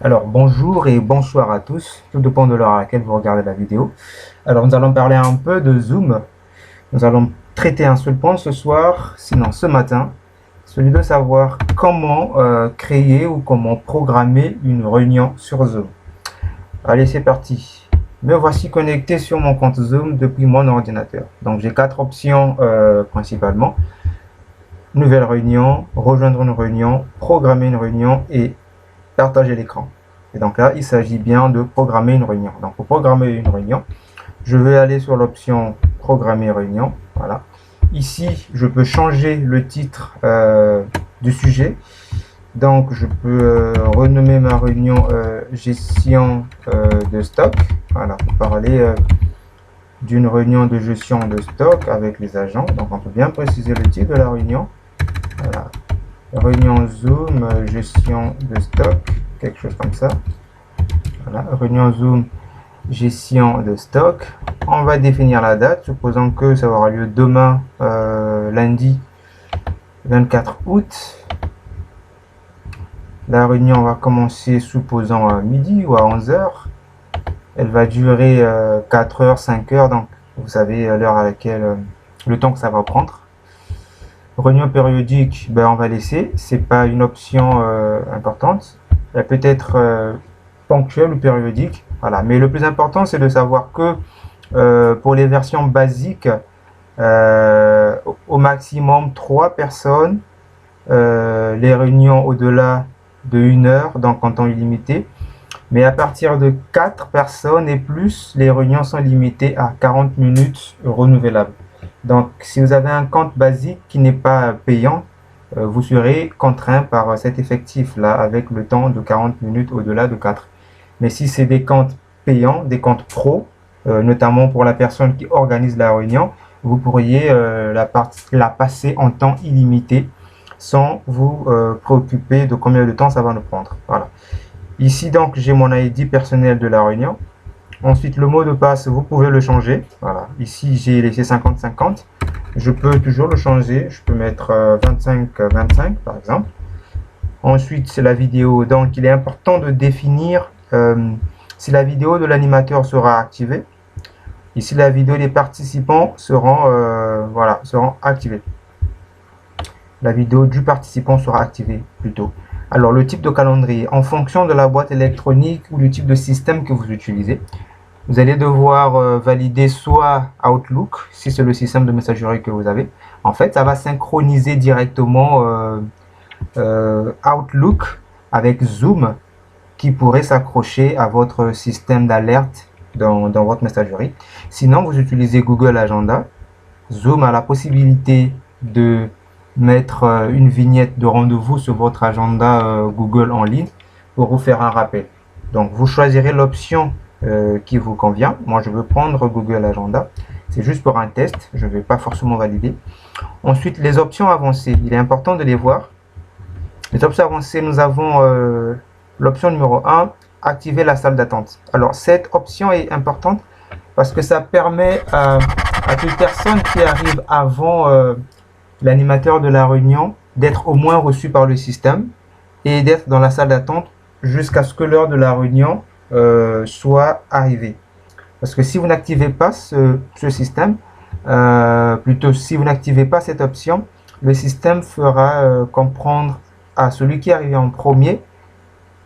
Alors bonjour et bonsoir à tous, tout dépend de l'heure à laquelle vous regardez la vidéo. Alors nous allons parler un peu de Zoom. Nous allons traiter un seul point ce soir, sinon ce matin, celui de savoir comment créer ou comment programmer une réunion sur Zoom. Allez, c'est parti. Me voici connecté sur mon compte Zoom depuis mon ordinateur. Donc j'ai quatre options principalement. Nouvelle réunion, rejoindre une réunion, programmer une réunion et partager l'écran. Et donc là, il s'agit bien de programmer une réunion. Donc pour programmer une réunion, je vais aller sur l'option programmer réunion. Voilà. Ici, je peux changer le titre du sujet. Donc je peux renommer ma réunion gestion de stock. Voilà, pour parler d'une réunion de gestion de stock avec les agents. Donc on peut bien préciser le titre de la réunion. Voilà. Réunion Zoom, gestion de stock, quelque chose comme ça. Voilà, réunion Zoom, gestion de stock. On va définir la date, supposons que ça aura lieu demain, lundi 24 août. La réunion va commencer, supposons à midi ou à 11 heures. Elle va durer 4 heures, 5 heures, donc vous savez l'heure à laquelle, le temps que ça va prendre. Réunion périodique, ben on va laisser, c'est pas une option importante. Elle peut être ponctuelle ou périodique, voilà. Mais le plus important, c'est de savoir que pour les versions basiques, au maximum 3 personnes, les réunions au-delà de 1 heure, donc en temps illimité. Mais à partir de 4 personnes et plus, les réunions sont limitées à 40 minutes renouvelables. Donc, si vous avez un compte basique qui n'est pas payant, vous serez contraint par cet effectif-là avec le temps de 40 minutes au-delà de 4. Mais si c'est des comptes payants, des comptes pro, notamment pour la personne qui organise la réunion, vous pourriez la passer en temps illimité sans vous préoccuper de combien de temps ça va nous prendre. Voilà. Ici, donc, j'ai mon ID personnel de la réunion. Ensuite, le mot de passe, vous pouvez le changer. Voilà. Ici, j'ai laissé 50-50. Je peux toujours le changer. Je peux mettre 25-25, par exemple. Ensuite, c'est la vidéo. Donc, il est important de définir si la vidéo de l'animateur sera activée. Ici, la vidéo des participants seront activées. La vidéo du participant sera activée plutôt. Alors, le type de calendrier, en fonction de la boîte électronique ou du type de système que vous utilisez, vous allez devoir valider soit Outlook, si c'est le système de messagerie que vous avez. En fait, ça va synchroniser directement Outlook avec Zoom, qui pourrait s'accrocher à votre système d'alerte dans votre messagerie. Sinon, vous utilisez Google Agenda. Zoom a la possibilité de mettre une vignette de rendez-vous sur votre agenda Google en ligne pour vous faire un rappel. Donc, vous choisirez l'option qui vous convient. Moi, je veux prendre Google Agenda. C'est juste pour un test. Je ne vais pas forcément valider. Ensuite, les options avancées. Il est important de les voir. Les options avancées, nous avons l'option numéro 1, activer la salle d'attente. Alors, cette option est importante parce que ça permet à toute personne qui arrive avant l'animateur de la réunion d'être au moins reçu par le système et d'être dans la salle d'attente jusqu'à ce que l'heure de la réunion soit arrivée. Parce que si vous n'activez pas ce système, plutôt si vous n'activez pas cette option, le système fera comprendre à celui qui est arrivé en premier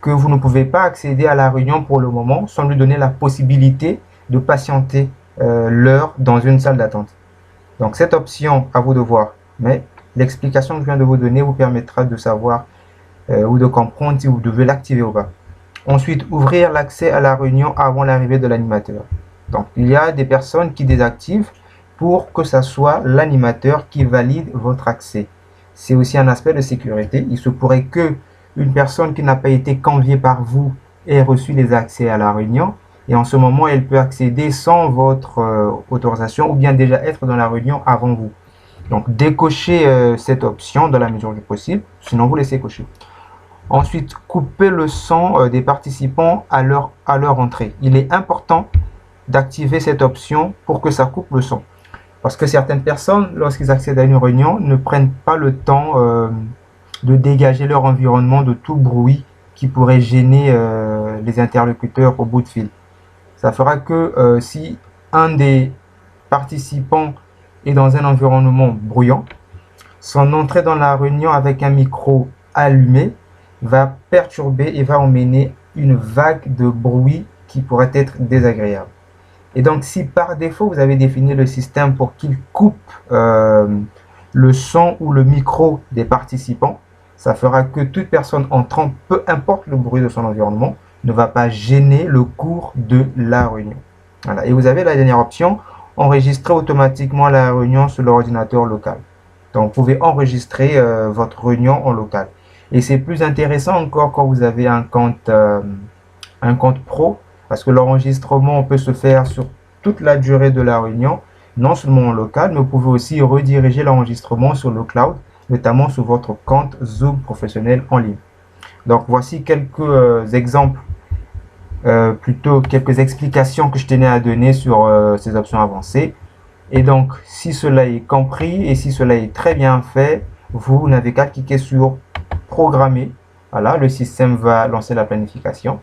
que vous ne pouvez pas accéder à la réunion pour le moment sans lui donner la possibilité de patienter l'heure dans une salle d'attente. Donc cette option, à vous de voir, mais l'explication que je viens de vous donner vous permettra de savoir ou de comprendre si vous devez l'activer ou pas. Ensuite, ouvrir l'accès à la réunion avant l'arrivée de l'animateur. Donc il y a des personnes qui désactivent pour que ce soit l'animateur qui valide votre accès. C'est aussi un aspect de sécurité. Il se pourrait que une personne qui n'a pas été conviée par vous ait reçu les accès à la réunion et en ce moment elle peut accéder sans votre autorisation ou bien déjà être dans la réunion avant vous. Donc décochez cette option dans la mesure du possible, sinon vous laissez cocher. Ensuite, coupez le son des participants à leur entrée. Il est important d'activer cette option pour que ça coupe le son. Parce que certaines personnes, lorsqu'ils accèdent à une réunion, ne prennent pas le temps de dégager leur environnement de tout bruit qui pourrait gêner les interlocuteurs au bout de fil. Ça fera que si un des participants est dans un environnement bruyant, son entrée dans la réunion avec un micro allumé va perturber et va emmener une vague de bruit qui pourrait être désagréable. Et donc, si par défaut, vous avez défini le système pour qu'il coupe le son ou le micro des participants, ça fera que toute personne entrant, peu importe le bruit de son environnement, ne va pas gêner le cours de la réunion. Voilà. Et vous avez la dernière option, enregistrer automatiquement la réunion sur l'ordinateur local. Donc, vous pouvez enregistrer votre réunion en local. Et c'est plus intéressant encore quand vous avez un compte pro, parce que l'enregistrement peut se faire sur toute la durée de la réunion, non seulement en local, mais vous pouvez aussi rediriger l'enregistrement sur le cloud, notamment sur votre compte Zoom professionnel en ligne. Donc, voici quelques exemples, plutôt quelques explications que je tenais à donner sur ces options avancées. Et donc, si cela est compris et si cela est très bien fait, vous n'avez qu'à cliquer sur programmer. Voilà, le système va lancer la planification.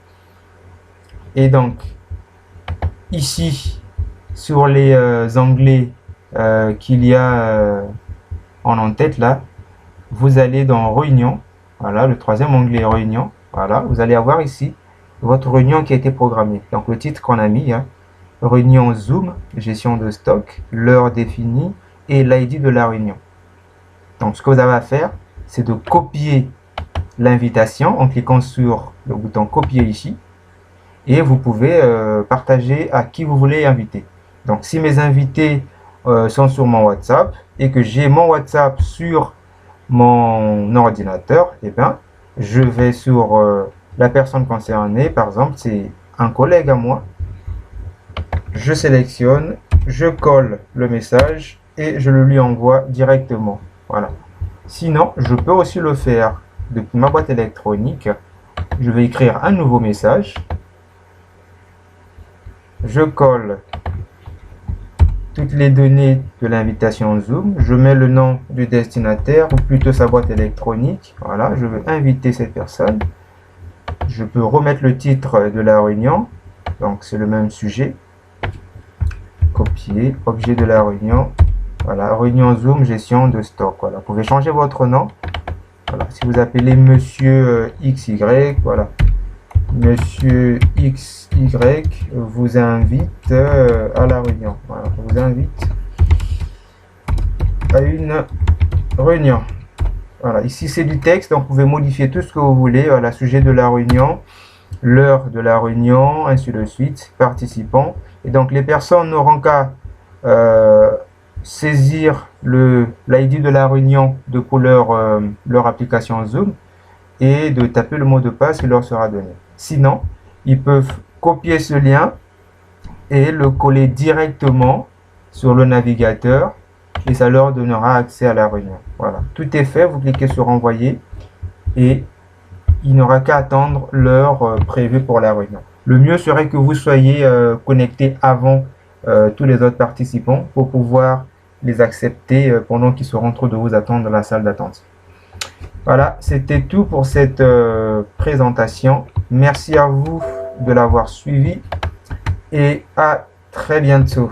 Et donc, ici, sur les onglets qu'il y a en en-tête là, vous allez dans réunion. Voilà, le troisième onglet réunion. Voilà, vous allez avoir ici votre réunion qui a été programmée. Donc, le titre qu'on a mis, hein, réunion Zoom, gestion de stock, l'heure définie et l'ID de la réunion. Donc, ce que vous avez à faire, c'est de copier l'invitation en cliquant sur le bouton copier ici. Et vous pouvez partager à qui vous voulez inviter. Donc, si mes invités sont sur mon WhatsApp et que j'ai mon WhatsApp sur mon ordinateur, eh bien, je vais sur la personne concernée. Par exemple, c'est un collègue à moi. Je sélectionne, je colle le message et je le lui envoie directement. Voilà. Sinon, je peux aussi le faire depuis ma boîte électronique. Je vais écrire un nouveau message. Je colle toutes les données de l'invitation Zoom. Je mets le nom du destinataire ou plutôt sa boîte électronique. Voilà, je veux inviter cette personne. Je peux remettre le titre de la réunion. Donc, c'est le même sujet. Copier, objet de la réunion. Voilà, réunion Zoom, gestion de stock. Voilà, vous pouvez changer votre nom. Voilà, si vous appelez Monsieur XY, voilà. Monsieur XY vous invite à la réunion. Voilà, vous invite à une réunion. Voilà, ici c'est du texte, donc vous pouvez modifier tout ce que vous voulez. Voilà, sujet de la réunion, l'heure de la réunion, ainsi de suite, participants. Et donc les personnes n'auront qu'à saisir l'ID de la réunion pour leur application Zoom et de taper le mot de passe qui leur sera donné. Sinon, ils peuvent copier ce lien et le coller directement sur le navigateur et ça leur donnera accès à la réunion. Voilà, tout est fait, vous cliquez sur envoyer et il n'aura qu'à attendre l'heure prévue pour la réunion. Le mieux serait que vous soyez connecté avant tous les autres participants pour pouvoir les accepter pendant qu'ils seront trop de vous attendre dans la salle d'attente. Voilà, c'était tout pour cette présentation. Merci à vous de l'avoir suivi et à très bientôt.